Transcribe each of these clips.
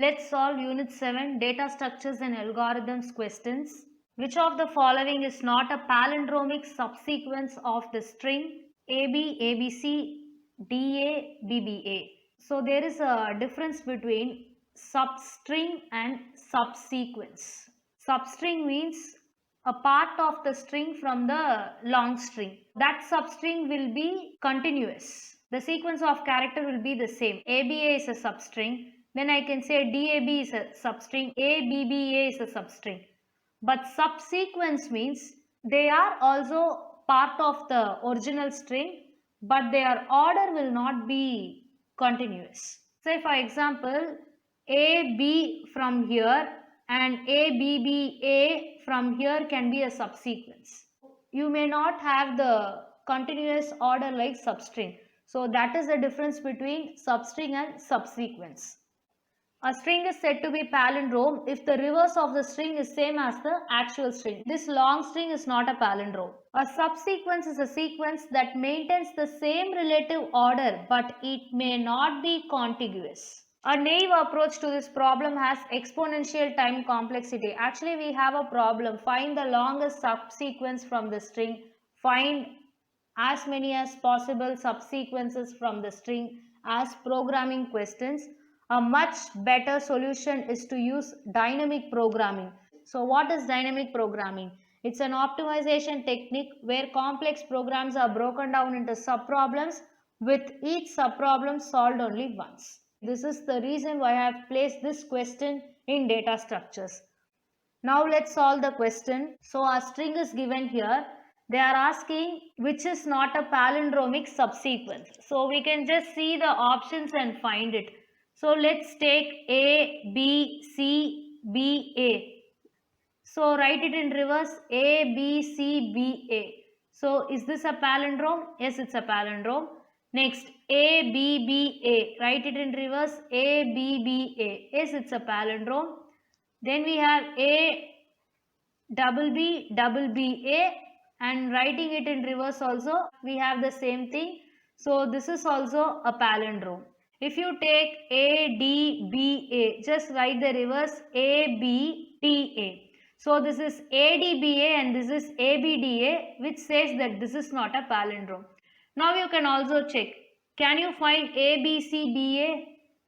Let's solve Unit 7 Data Structures and Algorithms questions. Which of the following is not a palindromic subsequence of the string AB, ABC, DA, BBA? So there is a difference between substring and subsequence. Substring means a part of the string from the long string. That substring will be continuous. The sequence of character will be the same. ABA is a substring. Then I can say DAB is a substring. ABBA is a substring. But subsequence means they are also part of the original string, but their order will not be continuous. Say for example, AB from here and ABBA from here can be a subsequence. You may not have the continuous order like substring. So that is the difference between substring and subsequence. A string is said to be palindrome if the reverse of the string is same as the actual string. This long string is not a palindrome. A subsequence is a sequence that maintains the same relative order, but it may not be contiguous. A naive approach to this problem has exponential time complexity. Actually, we have a problem. Find the longest subsequence from the string. Find as many as possible subsequences from the string as programming questions. A much better solution is to use dynamic programming. So what is dynamic programming? It's an optimization technique where complex programs are broken down into subproblems with each subproblem solved only once. This is the reason why I have placed this question in data structures. Now let's solve the question. So a string is given here. They are asking which is not a palindromic subsequence. So we can just see the options and find it. So let's take A, B, C, B, A. So write it in reverse A, B, C, B, A. So is this a palindrome? Yes, it's a palindrome. Next A, B, B, A. Write it in reverse A, B, B, A. Yes, it's a palindrome. Then we have A, double B, A, and writing it in reverse also we have the same thing. So this is also a palindrome. If you take A, D, B, A, just write the reverse A, B, T, A. So this is A, D, B, A and this is A, B, D, A, which says that this is not a palindrome. Now you can also check. Can you find A, B, C, D, A?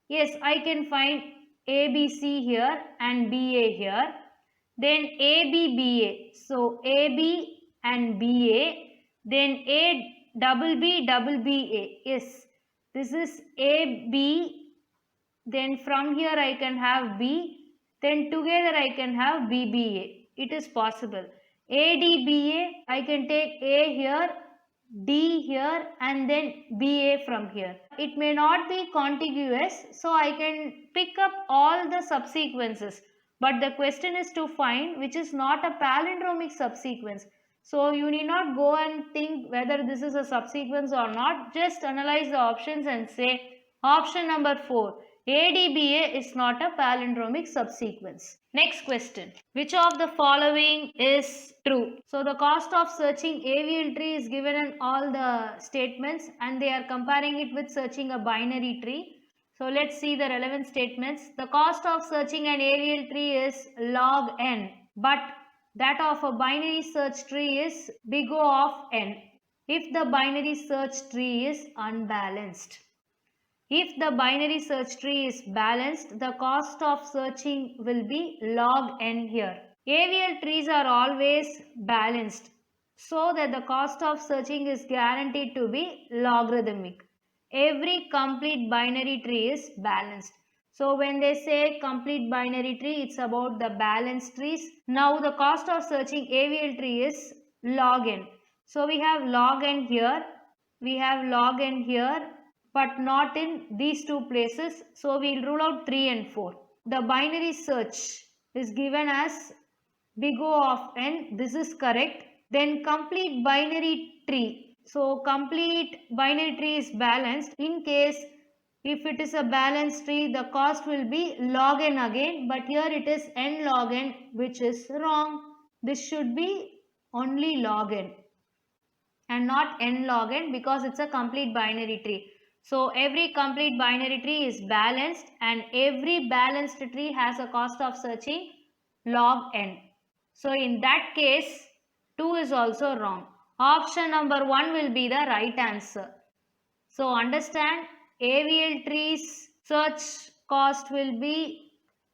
Yes, I can find A, B, C here and B, A here. Then A, B, B, A. So A, B and B, A. Then A, double B, A. Yes. This is A, B, then from here I can have B, then together I can have B, B, A. It is possible. A, D, B, A, I can take A here, D here and then B, A from here. It may not be contiguous, so I can pick up all the subsequences. But the question is to find which is not a palindromic subsequence. So you need not go and think whether this is a subsequence or not. Just analyze the options and say option number 4. ADBA is not a palindromic subsequence. Next question. Which of the following is true? So the cost of searching AVL tree is given in all the statements and they are comparing it with searching a binary tree. So let's see the relevant statements. The cost of searching an AVL tree is log n, but that of a binary search tree is big O of n if the binary search tree is unbalanced. If the binary search tree is balanced, the cost of searching will be log n here. AVL trees are always balanced so that the cost of searching is guaranteed to be logarithmic. Every complete binary tree is balanced. So when they say complete binary tree, it's about the balanced trees. Now the cost of searching AVL tree is log n. So we have log n here, we have log n here, but not in these two places. So we'll rule out 3 and 4. The binary search is given as big O of n. This is correct. Then complete binary tree. So complete binary tree is balanced. In case if it is a balanced tree, the cost will be log n again, but here it is n log n, which is wrong. This should be only log n and not n log n because it's a complete binary tree. So every complete binary tree is balanced and every balanced tree has a cost of searching log n. So in that case 2 is also wrong. Option number 1 will be the right answer. So understand, AVL trees search cost will be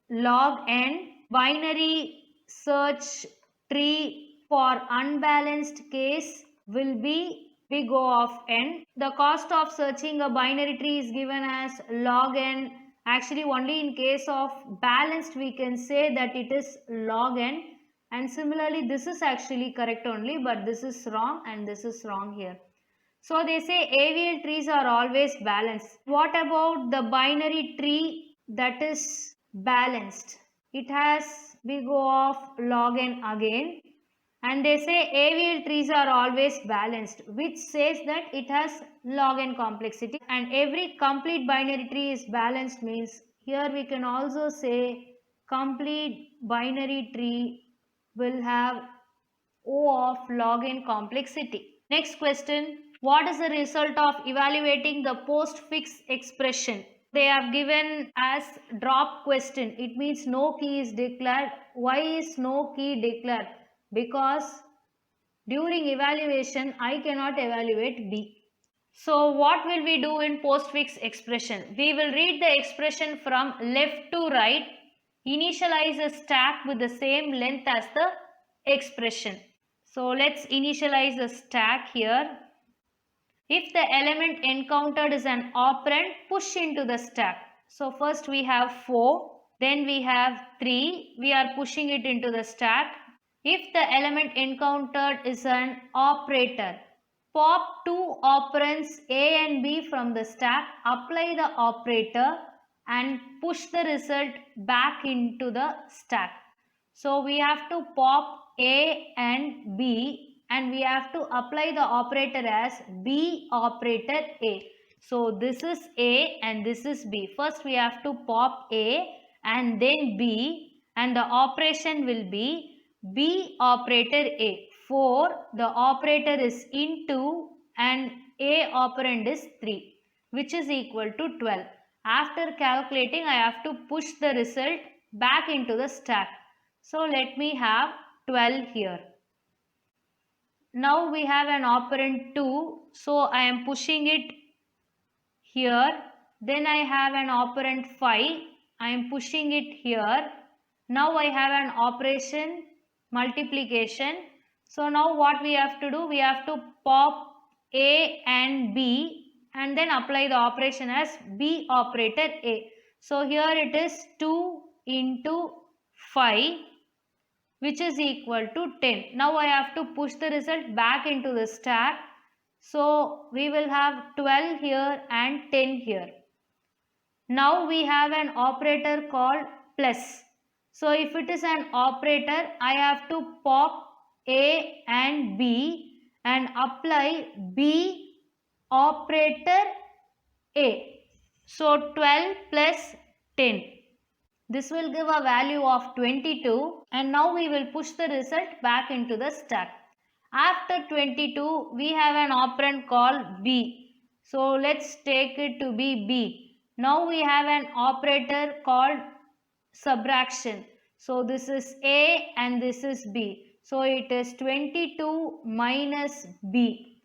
log n. Binary search tree for unbalanced case will be big O of n. The cost of searching a binary tree is given as log n. Actually only in case of balanced we can say that it is log n, and similarly this is actually correct only, but this is wrong and this is wrong here. So they say AVL trees are always balanced. What about the binary tree that is balanced? It has big O of log n again. And they say AVL trees are always balanced, which says that it has log n complexity. And every complete binary tree is balanced means here we can also say complete binary tree will have O of log n complexity. Next question. What is the result of evaluating the postfix expression? They have given as drop question. It means no key is declared. Why is no key declared? Because during evaluation I cannot evaluate B. So what will we do in postfix expression? We will read the expression from left to right. Initialize a stack with the same length as the expression. So let's initialize the stack here. If the element encountered is an operand, push into the stack. So first we have 4, then we have 3, we are pushing it into the stack. If the element encountered is an operator, pop 2 operands A and B from the stack, apply the operator and push the result back into the stack. So we have to pop A and B and we have to apply the operator as B operator A. So this is A and this is B. First we have to pop A and then B, and the operation will be B operator A. For the operator is into and A operand is 3, which is equal to 12. After calculating I have to push the result back into the stack. So let me have 12 here. Now we have an operand 2, so I am pushing it here. Then I have an operand 5, I am pushing it here. Now I have an operation multiplication. So now what we have to do? We have to pop A and B and then apply the operation as B operator A. So here it is 2 into 5, which is equal to 10. Now I have to push the result back into the stack. So we will have 12 here and 10 here. Now we have an operator called plus. So if it is an operator, I have to pop A and B and apply B operator A. So 12 plus 10. This will give a value of 22, and now we will push the result back into the stack. After 22, we have an operand called B. So let's take it to be B. Now we have an operator called subtraction. So this is A and this is B. So it is 22 minus B.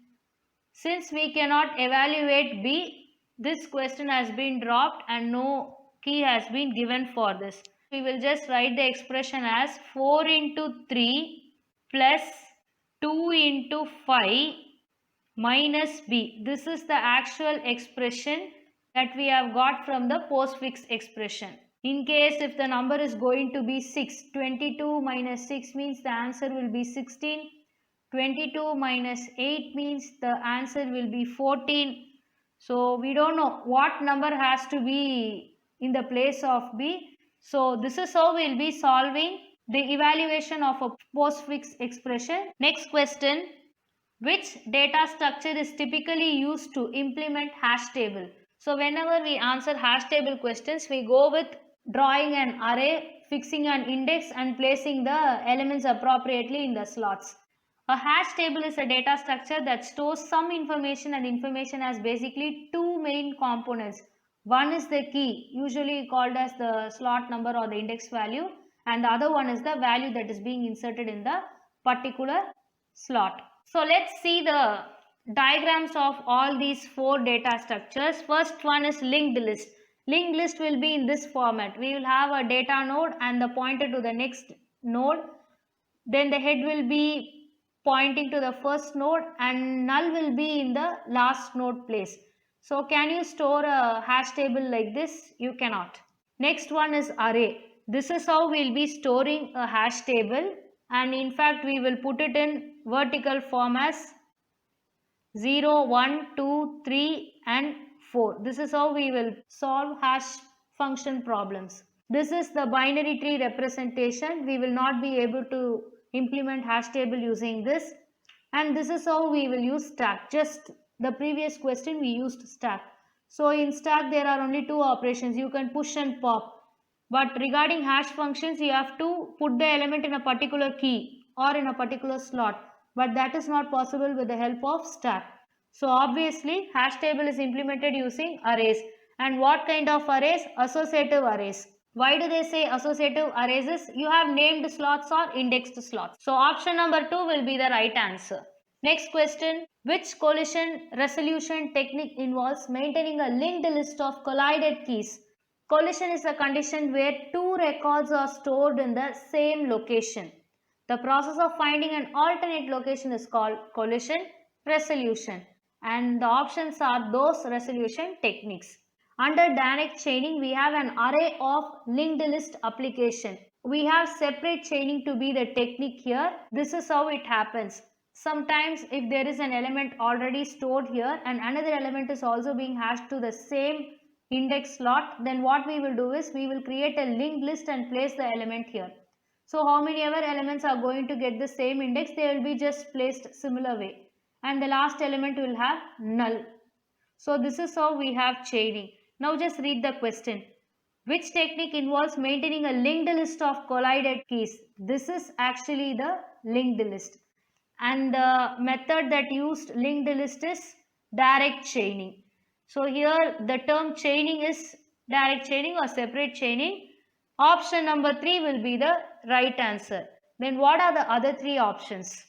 Since we cannot evaluate B, this question has been dropped and no key has been given for this. We will just write the expression as 4 into 3 plus 2 into 5 minus B. This is the actual expression that we have got from the postfix expression. In case if the number is going to be 6, 22 minus 6 means the answer will be 16. 22 minus 8 means the answer will be 14. So we don't know what number has to be in the place of B. So this is how we will be solving the evaluation of a postfix expression. Next question. Which data structure is typically used to implement hash table? So whenever we answer hash table questions, we go with drawing an array, fixing an index and placing the elements appropriately in the slots. A hash table is a data structure that stores some information, and information has basically two main components. One is the key, usually called as the slot number or the index value, and the other one is the value that is being inserted in the particular slot. So let's see the diagrams of all these four data structures. First one is linked list. Linked list will be in this format. We will have a data node and the pointer to the next node. Then the head will be pointing to the first node and null will be in the last node place. So can you store a hash table like this? You cannot. Next one is array. This is how we will be storing a hash table, and in fact we will put it in vertical form as 0, 1, 2, 3 and 4. This is how we will solve hash function problems. This is the binary tree representation. We will not be able to implement hash table using this, and this is how we will use stack. Just the previous question we used stack. So in stack there are only two operations. You can push and pop, but regarding hash functions you have to put the element in a particular key or in a particular slot, but that is not possible with the help of stack. So obviously hash table is implemented using arrays. And what kind of arrays? Associative arrays. Why do they say associative arrays? You have named slots or indexed slots. So option number 2 will be the right answer. Next question. Which collision resolution technique involves maintaining a linked list of collided keys? Collision is a condition where two records are stored in the same location. The process of finding an alternate location is called collision resolution, and the options are those resolution techniques. Under direct chaining, we have an array of linked list application. We have separate chaining to be the technique here. This is how it happens. Sometimes if there is an element already stored here and another element is also being hashed to the same index slot, then what we will do is we will create a linked list and place the element here. So how many ever elements are going to get the same index, they will be just placed similar way, and the last element will have null. So this is how we have chaining. Now just read the question. Which technique involves maintaining a linked list of collided keys? This is actually the linked list. And the method that used linked list is direct chaining. So here the term chaining is direct chaining or separate chaining. Option number 3 will be the right answer. Then what are the other 3 options?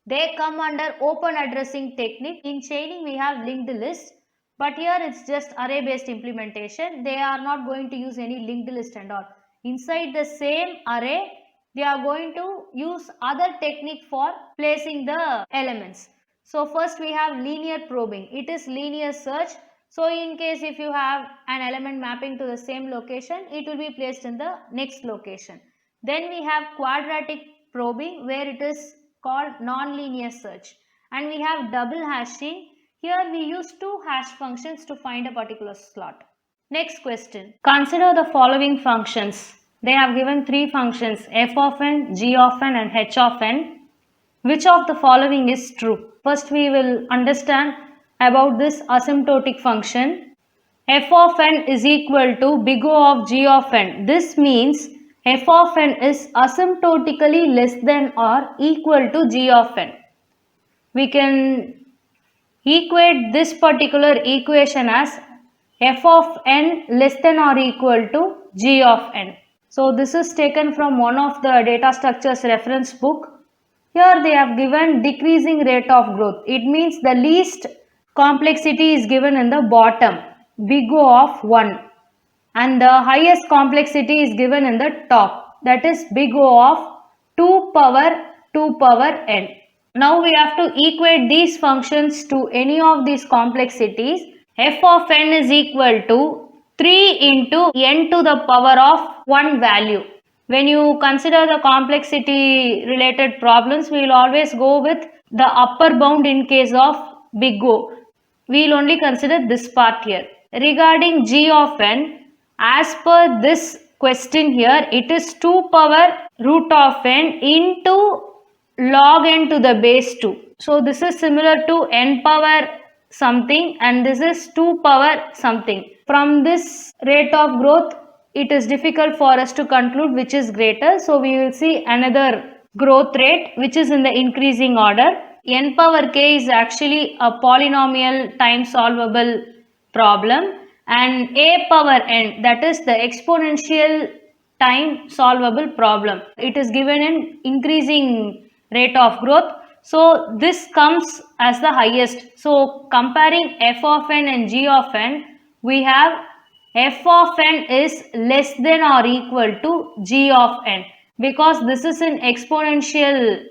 They come under open addressing technique. In chaining we have linked list, but here it's just array based implementation. They are not going to use any linked list and all. Inside the same array they are going to use other technique for placing the elements. So first we have linear probing. It is linear search. So in case if you have an element mapping to the same location, it will be placed in the next location. Then we have quadratic probing, where it is called non-linear search. And we have double hashing. Here we use two hash functions to find a particular slot. Next question. Consider the following functions. They have given 3 functions: f of n, g of n and h of n. Which of the following is true? First we will understand about this asymptotic function. F of n is equal to big O of g of n. This means f of n is asymptotically less than or equal to g of n. We can equate this particular equation as f of n less than or equal to g of n. So this is taken from one of the data structures reference book. Here they have given decreasing rate of growth. It means the least complexity is given in the bottom, big O of 1, and the highest complexity is given in the top, that is big O of 2 power n. Now we have to equate these functions to any of these complexities. F of n is equal to 3 into n to the power of 1 value. When you consider the complexity related problems, we will always go with the upper bound in case of big O. We will only consider this part here. Regarding g of n, as per this question here, it is 2 power root of n into log n to the base 2. So this is similar to n power something and this is 2 power something. From this rate of growth, it is difficult for us to conclude which is greater. So we will see another growth rate which is in the increasing order. N power k is actually a polynomial time solvable problem, and a power n, that is the exponential time solvable problem. It is given in increasing rate of growth. So this comes as the highest. So comparing f of n and g of n, we have f of n is less than or equal to g of n, because this is in exponential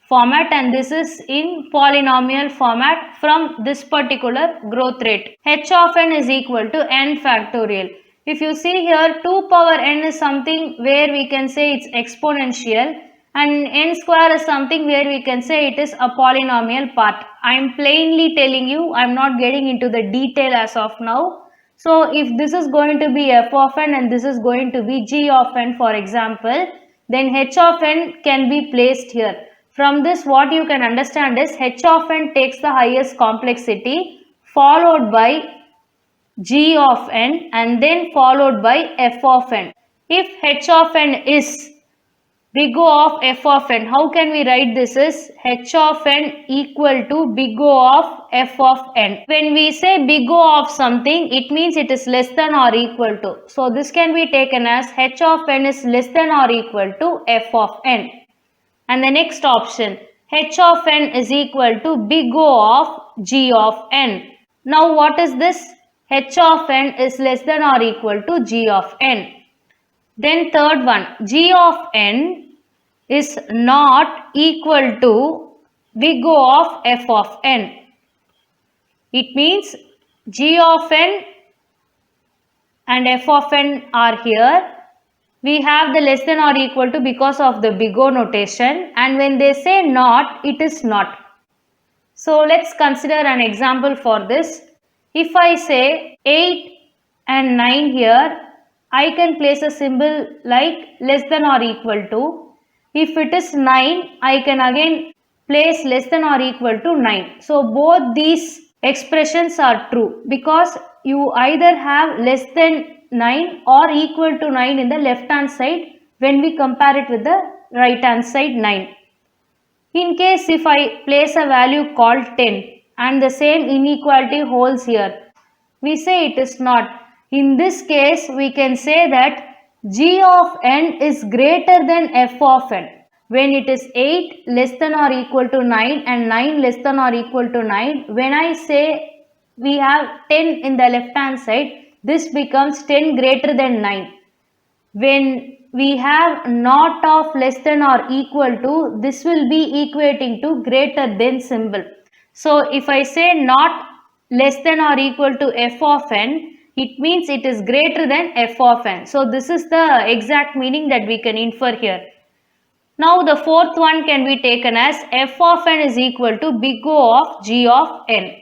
format and this is in polynomial format from this particular growth rate. H of n is equal to n factorial. If you see here, 2 power n is something where we can say it's exponential, and n square is something where we can say it is a polynomial part. I am plainly telling you, I am not getting into the detail as of now. So if this is going to be f of n and this is going to be g of n, for example, then h of n can be placed here. From this, what you can understand is h of n takes the highest complexity, followed by g of n, and then followed by f of n. If h of n is big O of f of n, how can we write this as h of n equal to big O of f of n? When we say big O of something, it means it is less than or equal to. So this can be taken as h of n is less than or equal to f of n. And the next option, h of n is equal to big O of g of n. Now what is this? H of n is less than or equal to g of n. Then third one, g of n is not equal to big O of f of n. It means g of n and f of n are here. We have the less than or equal to because of the big O notation, and when they say not, it is not. So let's consider an example for this. If I say 8 and 9 here, I can place a symbol like less than or equal to. If it is 9, I can again place less than or equal to 9. So both these expressions are true because you either have less than 9 or equal to 9 in the left hand side when we compare it with the right hand side 9. In case if I place a value called 10 and the same inequality holds here, we say it is not. In this case, we can say that g of n is greater than f of n. When it is 8 less than or equal to 9 and 9 less than or equal to 9, when I say we have 10 in the left hand side, this becomes 10 greater than 9. When we have not of less than or equal to, this will be equating to greater than symbol. So if I say not less than or equal to f of n, it means it is greater than f of n. So this is the exact meaning that we can infer here. Now the fourth one can be taken as f of n is equal to big O of g of n.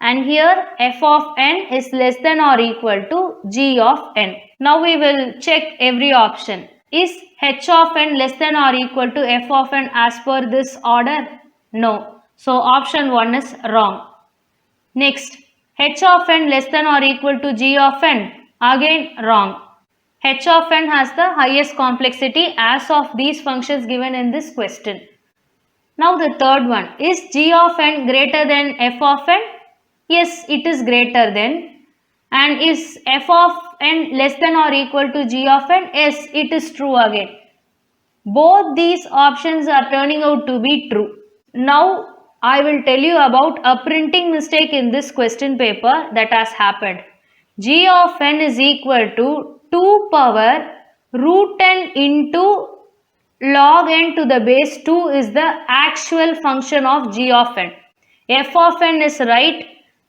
And here f of n is less than or equal to g of n. Now we will check every option. Is h of n less than or equal to f of n as per this order? No. So option 1 is wrong. Next, h of n less than or equal to g of n? Again wrong. H of n has the highest complexity as of these functions given in this question. Now the third one, is g of n greater than f of n? Yes, it is greater than. And is f of n less than or equal to g of n? Yes, it is true again. Both these options are turning out to be true. Now I will tell you about a printing mistake in this question paper that has happened. G of n is equal to 2 power root n into log n to the base 2 is the actual function of g of n. F of n is right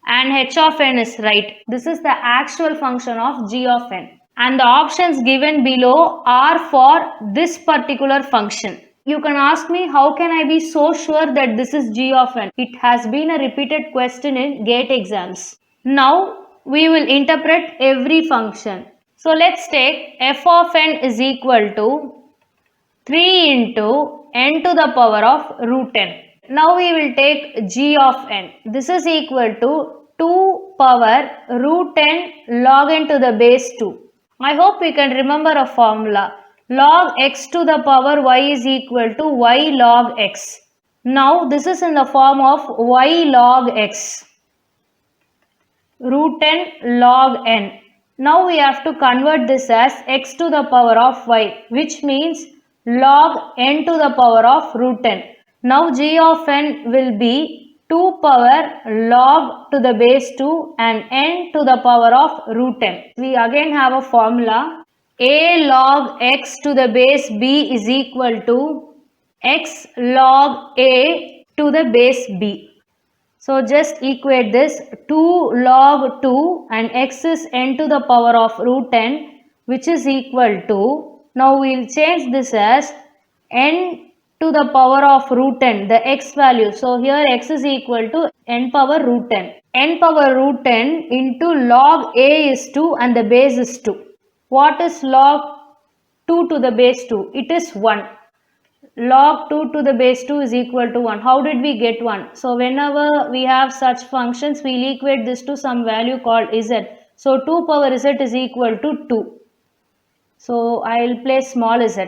and h of n is right. This is the actual function of g of n. And the options given below are for this particular function. You can ask me, how can I be so sure that this is g of n? It has been a repeated question in GATE exams. Now we will interpret every function. So let's take f of n is equal to 3 into n to the power of root n. Now we will take g of n. This is equal to 2 power root n log n to the base 2. I hope we can remember a formula. log x to the power y is equal to y log x. Now this is in the form of y log x, root n log n. Now we have to convert this as x to the power of y, which means log n to the power of root n. Now g of n will be 2 power log to the base 2 and n to the power of root n. We again have a formula. A log x to the base b is equal to x log a to the base b. So just equate this. 2 log 2 and x is n to the power of root n, which is equal to, now we will change this as n to the power of root n, the x value. So here x is equal to n power root n. N power root n into log a is 2 and the base is 2. What is log 2 to the base 2? It is 1. Log 2 to the base 2 is equal to 1. How did we get 1? So whenever we have such functions, we will equate this to some value called z. So 2 power z is equal to 2. So I will place small z.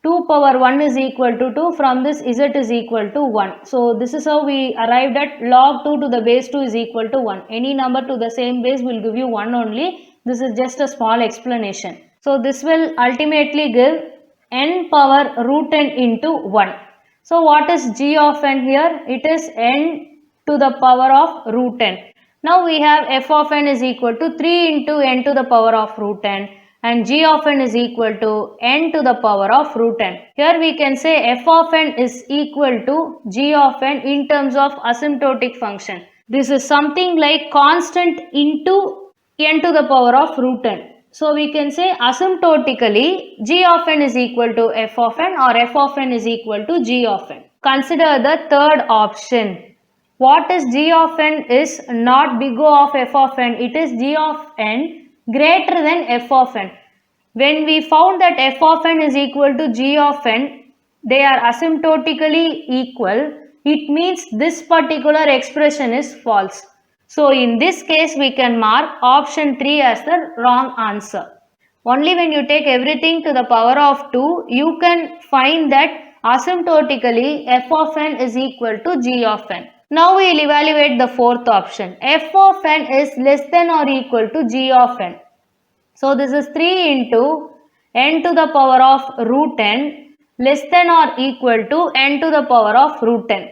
2 power 1 is equal to 2. From this z is equal to 1. So this is how we arrived at log 2 to the base 2 is equal to 1. Any number to the same base will give you 1 only. This is just a small explanation. So this will ultimately give n power root n into 1. So what is g of n here? It is n to the power of root n. Now we have f of n is equal to 3 into n to the power of root n and g of n is equal to n to the power of root n. Here we can say f of n is equal to g of n in terms of asymptotic function. This is something like constant into n to the power of root n. So we can say asymptotically g of n is equal to f of n or f of n is equal to g of n. Consider the third option. What is g of n is not big O of f of n. It is g of n greater than f of n. When we found that f of n is equal to g of n, they are asymptotically equal. It means this particular expression is false. So in this case we can mark option 3 as the wrong answer. Only when you take everything to the power of 2, you can find that asymptotically f of n is equal to g of n. Now we will evaluate the fourth option. F of n is less than or equal to g of n. So this is 3 into n to the power of root n less than or equal to n to the power of root n.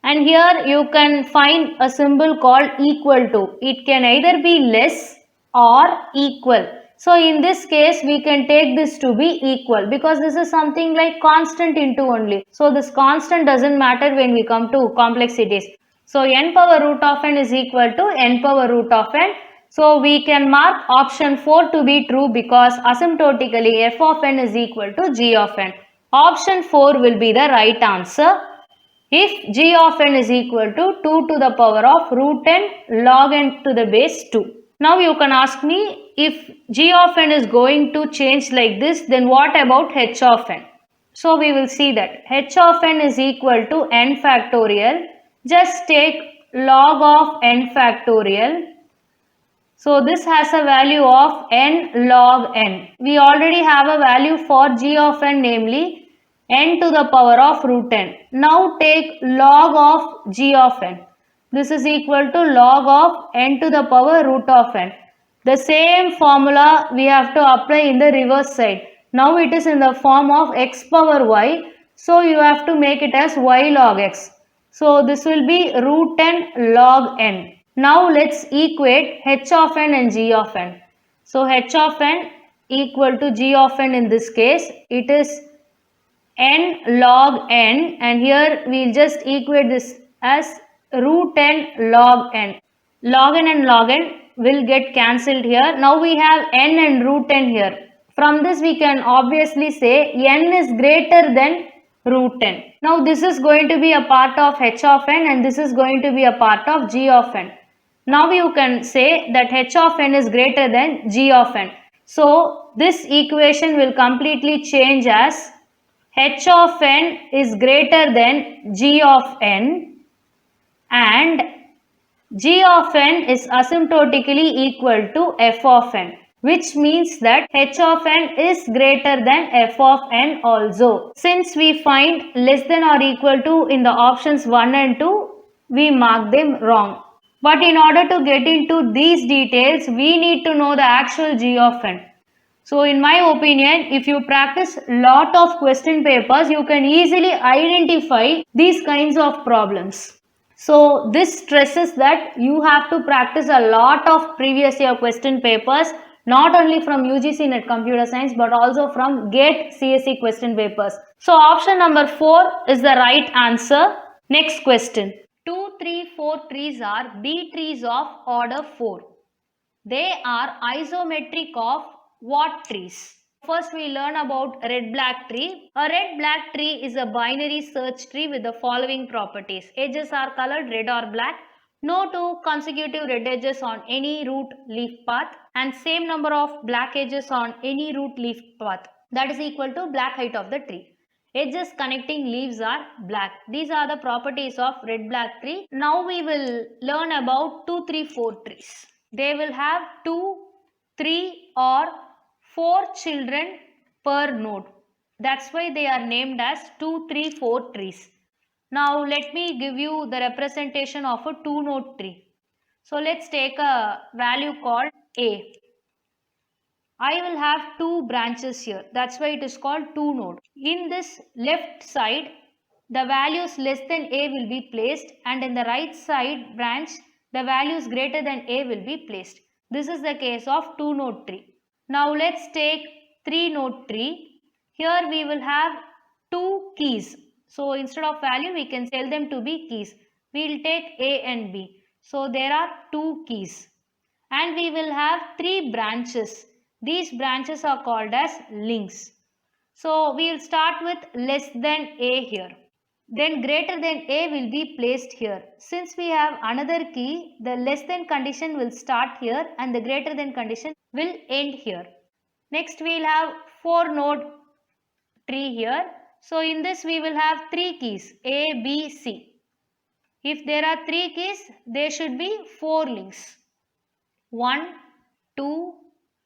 And here you can find a symbol called equal to. It can either be less or equal. So in this case we can take this to be equal because this is something like constant into only. So this constant doesn't matter when we come to complexities. So n power root of n is equal to n power root of n. So we can mark option 4 to be true because asymptotically f of n is equal to g of n. Option 4 will be the right answer if g of n is equal to 2 to the power of root n log n to the base 2. Now you can ask me, if g of n is going to change like this, then what about h of n? So we will see that h of n is equal to n factorial. Just take log of n factorial. So this has a value of n log n. We already have a value for g of n, namely n to the power of root n. Now take log of g of n. This is equal to log of n to the power root of n. The same formula we have to apply in the reverse side. Now it is in the form of x power y. So you have to make it as y log x. So this will be root n log n. Now let's equate h of n and g of n. So h of n equal to g of n in this case. It is n log n, and here we will just equate this as root n log n. Log n and log n will get cancelled here. Now we have n and root n here. From this we can obviously say n is greater than root n. Now this is going to be a part of h of n and this is going to be a part of g of n. Now you can say that h of n is greater than g of n. So this equation will completely change as h of n is greater than g of n and g of n is asymptotically equal to f of n. which means that h of n is greater than f of n also. Since we find less than or equal to in the options 1 and 2, we mark them wrong. But in order to get into these details, we need to know the actual g of n. So in my opinion, if you practice lot of question papers, you can easily identify these kinds of problems. So this stresses that you have to practice a lot of previous year question papers, not only from UGC Net Computer Science but also from GATE CSE question papers. So option number 4 is the right answer. Next question. 2, 3, 4 trees are B trees of order 4. They are isometric of what trees? First we learn about red black tree. A red black tree is a binary search tree with the following properties. Edges are colored red or black. No two consecutive red edges on any root leaf path and same number of black edges on any root leaf path. That is equal to black height of the tree. Edges connecting leaves are black. These are the properties of red black tree. Now we will learn about 2, 3, 4 trees. They will have 2, 3 or 4 children per node. That's why they are named as 2, 3, 4 trees. Now let me give you the representation of a 2 node tree. So let's take a value called A. I will have 2 branches here. That's why it is called 2 node. In this left side, the values less than A will be placed, and in the right side branch, the values greater than A will be placed. This is the case of 2 node tree. Now let's take 3 node tree. Here we will have 2 keys. So instead of value, we can tell them to be keys. We will take A and B. So there are 2 keys. And we will have 3 branches. These branches are called as links. So we will start with less than A here. Then greater than A will be placed here. Since we have another key, the less than condition will start here and the greater than condition will end here. Next we will have 4 node tree here. So in this we will have 3 keys A, B, C. If there are 3 keys, there should be 4 links. 1, 2,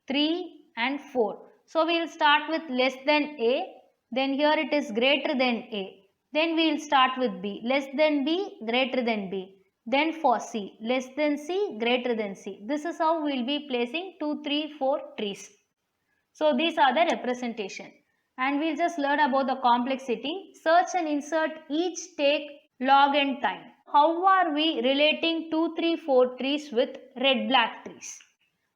3 and 4. So we will start with less than A. Then here it is greater than A. Then we will start with B. Less than B, greater than B. Then for C. Less than C, greater than C. This is how we will be placing 2, 3, 4 trees. So these are the representation. And we will just learn about the complexity. Search and insert each take log n time. How are we relating 2, 3, 4 trees with red black trees?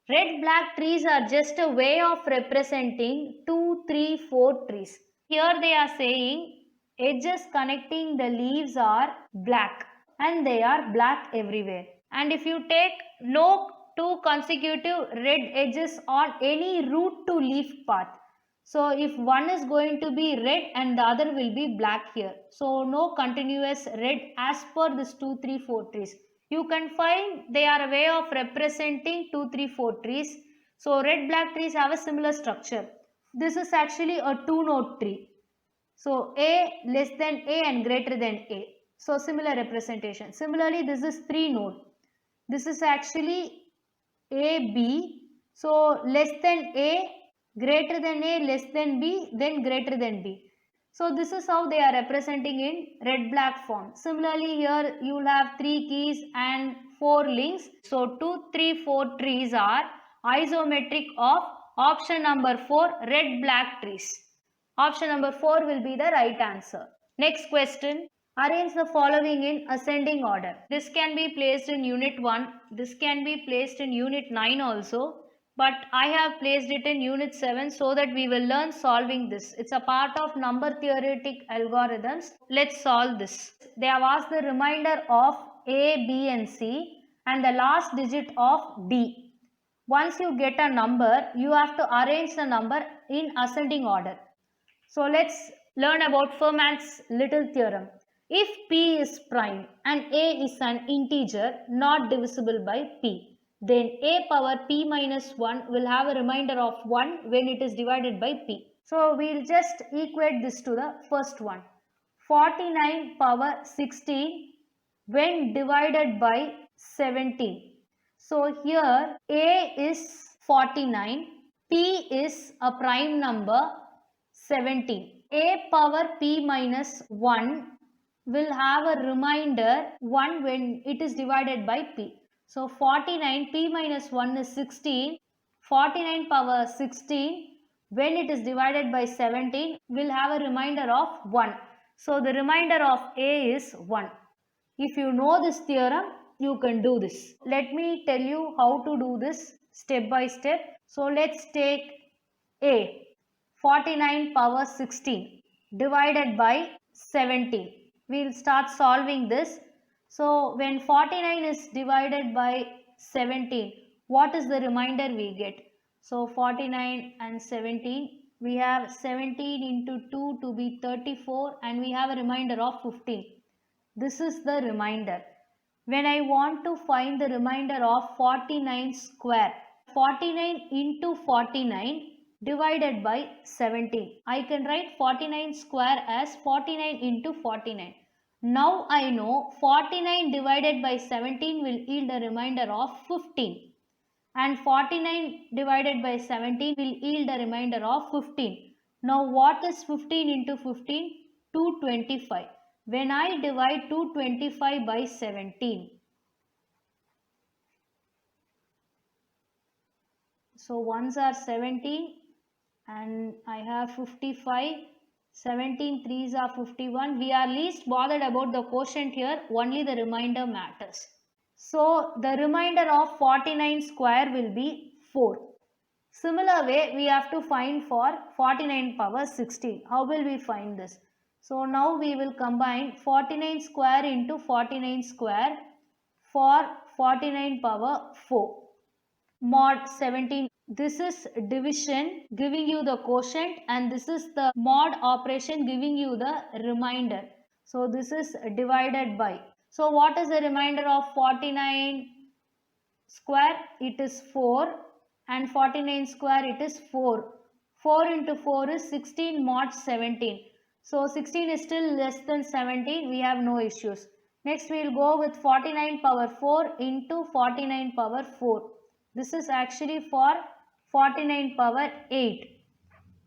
Red black trees are just a way of representing 2, 3, 4 trees. Here they are saying edges connecting the leaves are black and they are black everywhere. And if you take no 2 consecutive red edges on any root to leaf path. So if one is going to be red and the other will be black here. So no continuous red as per this 2, 3, 4 trees. You can find they are a way of representing 2, 3, 4 trees. So red black trees have a similar structure. This is actually a 2 node tree. So A less than A and greater than A. So similar representation. Similarly this is 3 node. This is actually A, B. So less than A, greater than A, less than B, then greater than B. So this is how they are representing in red black form. Similarly here you will have 3 keys and 4 links. So 2, 3, 4 trees are isometric of option number 4 red black trees. Option number 4 will be the right answer. Next question. Arrange the following in ascending order. This can be placed in unit 1. This can be placed in unit 9 also. But I have placed it in unit 7 so that we will learn solving this. It's a part of number theoretic algorithms. Let's solve this. They have asked the remainder of A, B and C and the last digit of D. Once you get a number, you have to arrange the number in ascending order. So let's learn about Fermat's little theorem. If P is prime and A is an integer not divisible by P, then A power P minus 1 will have a remainder of 1 when it is divided by P. So we will just equate this to the first one. 49 power 16 when divided by 17. So here A is 49. P is a prime number 17. A power P minus 1 will have a remainder 1 when it is divided by P. So 49, P minus 1 is 16. 49 power 16 when it is divided by 17 will have a remainder of 1. So the remainder of A is 1. If you know this theorem, you can do this. Let me tell you how to do this step by step. So let's take A, 49 power 16 divided by 17. We will start solving this. So when 49 is divided by 17, what is the remainder we get? So 49 and 17, we have 17 into 2 to be 34 and we have a remainder of 15. This is the remainder. When I want to find the remainder of 49 square, 49 into 49 divided by 17. I can write 49 square as 49 into 49. Now I know 49 divided by 17 will yield a remainder of 15. And 49 divided by 17 will yield a remainder of 15. Now what is 15 into 15? 225. When I divide 225 by 17, so ones are 17 and I have 55. 17 threes are 51. We are least bothered about the quotient here, only the remainder matters. So the remainder of 49 square will be 4. Similar way we have to find for 49 power 16. How will we find this? So now we will combine 49 square into 49 square for 49 power 4. Mod 17. This is division giving you the quotient and this is the mod operation giving you the remainder. So this is divided by. So what is the remainder of 49 square? It is 4 and 49 square it is 4. 4 into 4 is 16 mod 17. So 16 is still less than 17. We have no issues. Next we will go with 49 power 4 into 49 power 4. This is actually for 49 power 8.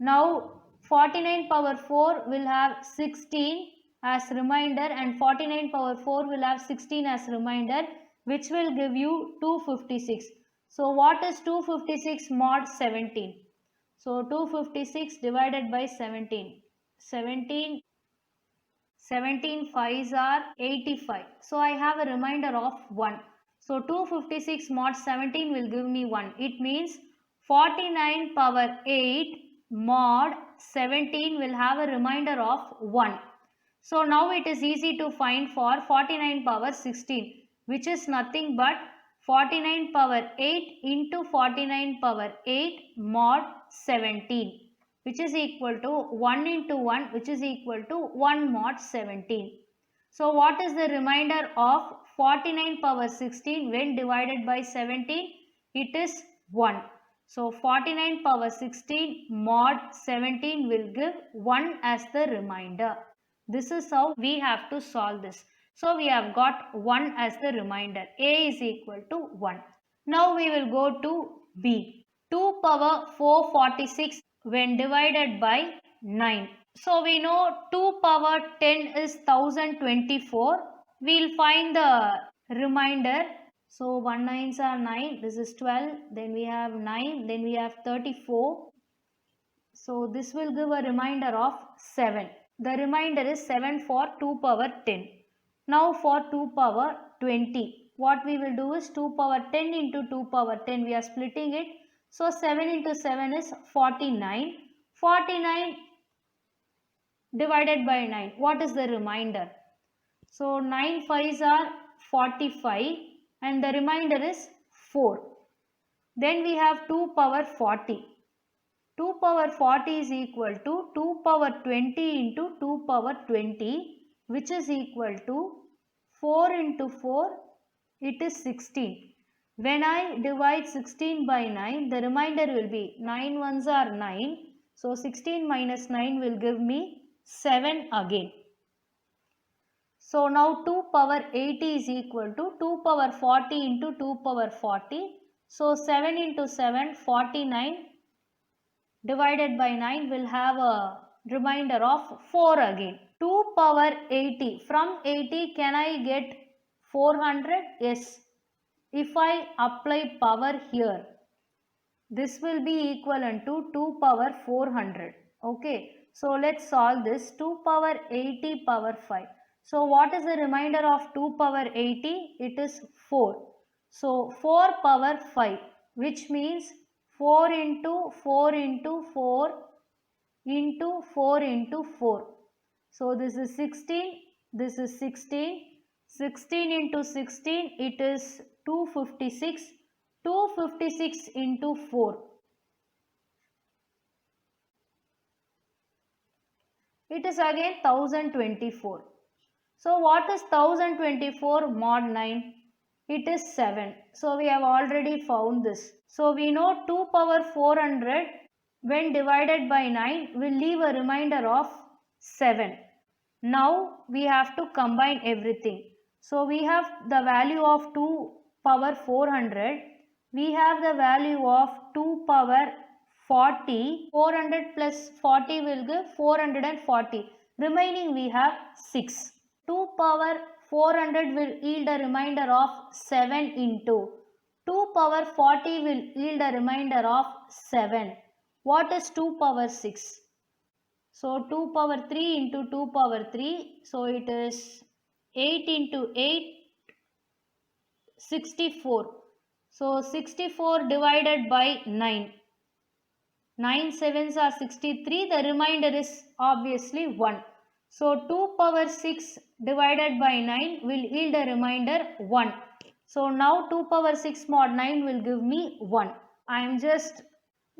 Now 49 power 4 will have 16 as remainder and 49 power 4 will have 16 as remainder, which will give you 256. So what is 256 mod 17? So 256 divided by 17. 17 fives are 85. So I have a remainder of 1. So 256 mod 17 will give me 1. It means 49 power 8 mod 17 will have a remainder of 1. So now it is easy to find for 49 power 16, which is nothing but 49 power 8 into 49 power 8 mod 17, which is equal to 1 into 1, which is equal to 1 mod 17. So what is the remainder of 49 power 16 when divided by 17? It is 1. So 49 power 16 mod 17 will give 1 as the remainder. This is how we have to solve this. So we have got 1 as the remainder. A is equal to 1. Now we will go to B. 2 power 446 when divided by 9. So we know 2 power 10 is 1024. We will find the remainder. So 1 9s are 9. This is 12. Then we have 9. Then we have 34. So this will give a remainder of 7. The remainder is 7 for 2 power 10. Now for 2 power 20. What we will do is 2 power 10 into 2 power 10. We are splitting it. So 7 into 7 is 49. 49 divided by 9. What is the remainder? So 9 5s are 45 and the remainder is 4. Then we have 2 power 40. 2 power 40 is equal to 2 power 20 into 2 power 20, which is equal to 4 into 4, it is 16. When I divide 16 by 9, the remainder will be 9 ones are 9. So 16 minus 9 will give me 7 again. So now 2 power 80 is equal to 2 power 40 into 2 power 40. So 7 into 7, 49 divided by 9 will have a remainder of 4 again. 2 power 80. From 80 can I get 400? Yes. If I apply power here, this will be equivalent to 2 power 400. Okay. So let's solve this. 2 power 80 power 5. So what is the remainder of 2 power 80? It is 4. So 4 power 5, which means 4 into 4 into 4 into 4 into 4. So this is 16, this is 16. 16 into 16, it is 256. 256 into 4. It is again 1024. So what is 1024 mod 9? It is 7. So we have already found this. So we know 2 power 400 when divided by 9 will leave a remainder of 7. Now we have to combine everything. So we have the value of 2 power 400. We have the value of 2 power 40. 400 plus 40 will give 440. Remaining we have 6. 2 power 400 will yield a remainder of 7 into 2 power 40 will yield a remainder of 7. What is 2 power 6? So 2 power 3 into 2 power 3. So it is 8 into 8, 64. So 64 divided by 9. 9 sevens are 63. The remainder is obviously 1. So 2 power 6 divided by 9 will yield a remainder 1. So now 2 power 6 mod 9 will give me 1. I am just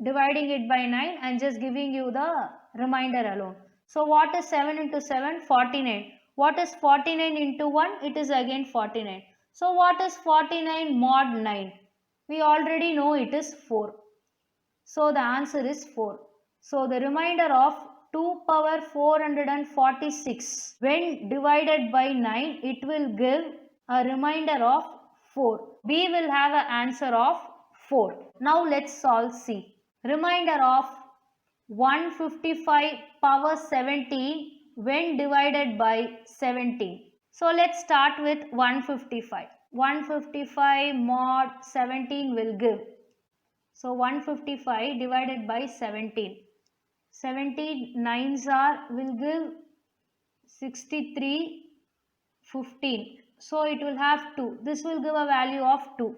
dividing it by 9 and just giving you the remainder alone. So what is 7 into 7? 49. What is 49 into 1? It is again 49. So what is 49 mod 9? We already know it is 4. So the answer is 4. So the remainder of 2 power 446 when divided by 9, it will give a remainder of 4. We will have an answer of 4. Now let's solve C. Remainder of 155 power 17 when divided by 17. So let's start with 155. 155 mod 17 will give. So 155 divided by 17. 17 nines are will give 63, 15. So it will have 2. This will give a value of 2.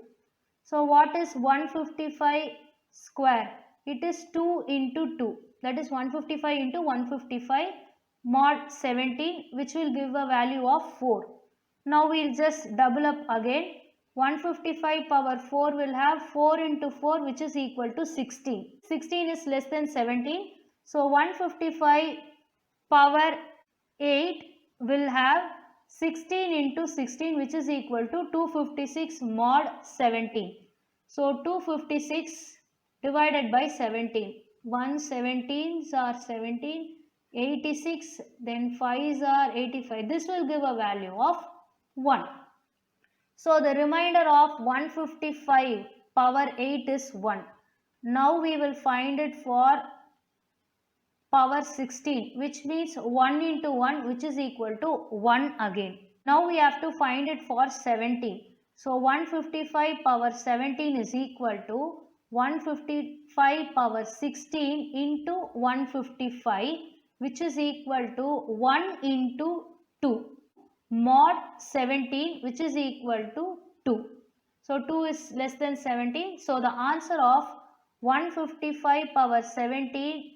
So what is 155 square? It is 2 into 2. That is 155 into 155 mod 17, which will give a value of 4. Now we will just double up again. 155 power 4 will have 4 into 4, which is equal to 16. 16 is less than 17. So 155 power 8 will have 16 into 16, which is equal to 256 mod 17. So 256 divided by 17. 1 17s are 17, 86, then 5s are 85. This will give a value of 1. So the remainder of 155 power 8 is 1. Now we will find it for power 16, which means 1 into 1, which is equal to 1 again. Now we have to find it for 17. So 155 power 17 is equal to 155 power 16 into 155, which is equal to 1 into 2. Mod 17, which is equal to 2. So 2 is less than 17. So the answer of 155 power 17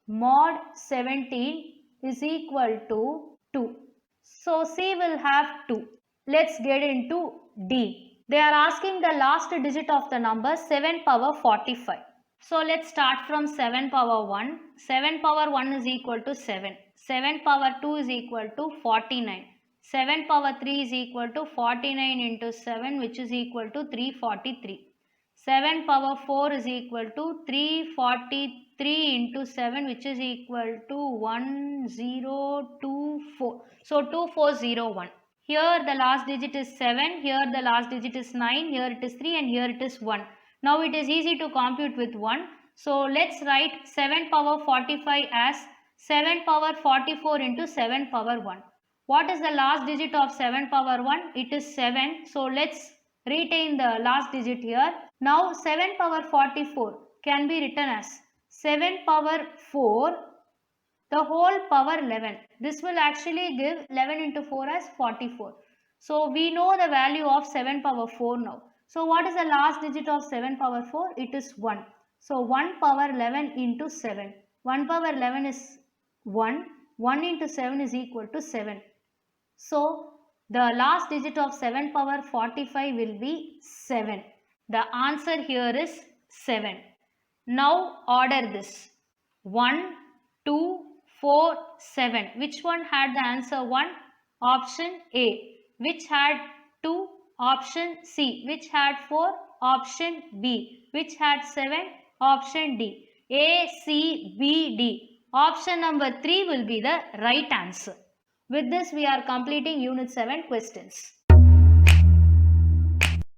mod 17 is equal to 2. So C will have 2. Let's get into D. They are asking the last digit of the number 7 power 45. So let's start from 7 power 1. 7 power 1 is equal to 7. 7 power 2 is equal to 49. 7 power 3 is equal to 49 into 7, which is equal to 343. 7 power 4 is equal to 343 into 7, which is equal to 1024. So 2401. Here the last digit is 7, here the last digit is 9, here it is 3 and here it is 1. Now it is easy to compute with 1. So let's write 7 power 45 as 7 power 44 into 7 power 1. What is the last digit of 7 power 1? It is 7. So let's retain the last digit here. Now 7 power 44 can be written as 7 power 4 the whole power 11. This will actually give 11 into 4 as 44. So we know the value of 7 power 4 now. So what is the last digit of 7 power 4? It is 1. So 1 power 11 into 7. 1 power 11 is 1. 1 into 7 is equal to 7. So the last digit of 7 power 45 will be 7. The answer here is 7. Now order this. 1, 2, 4, 7. Which one had the answer 1? Option A. Which had 2? Option C. Which had 4? Option B. Which had 7? Option D. A, C, B, D. Option number 3 will be the right answer. With this, we are completing Unit 7 questions.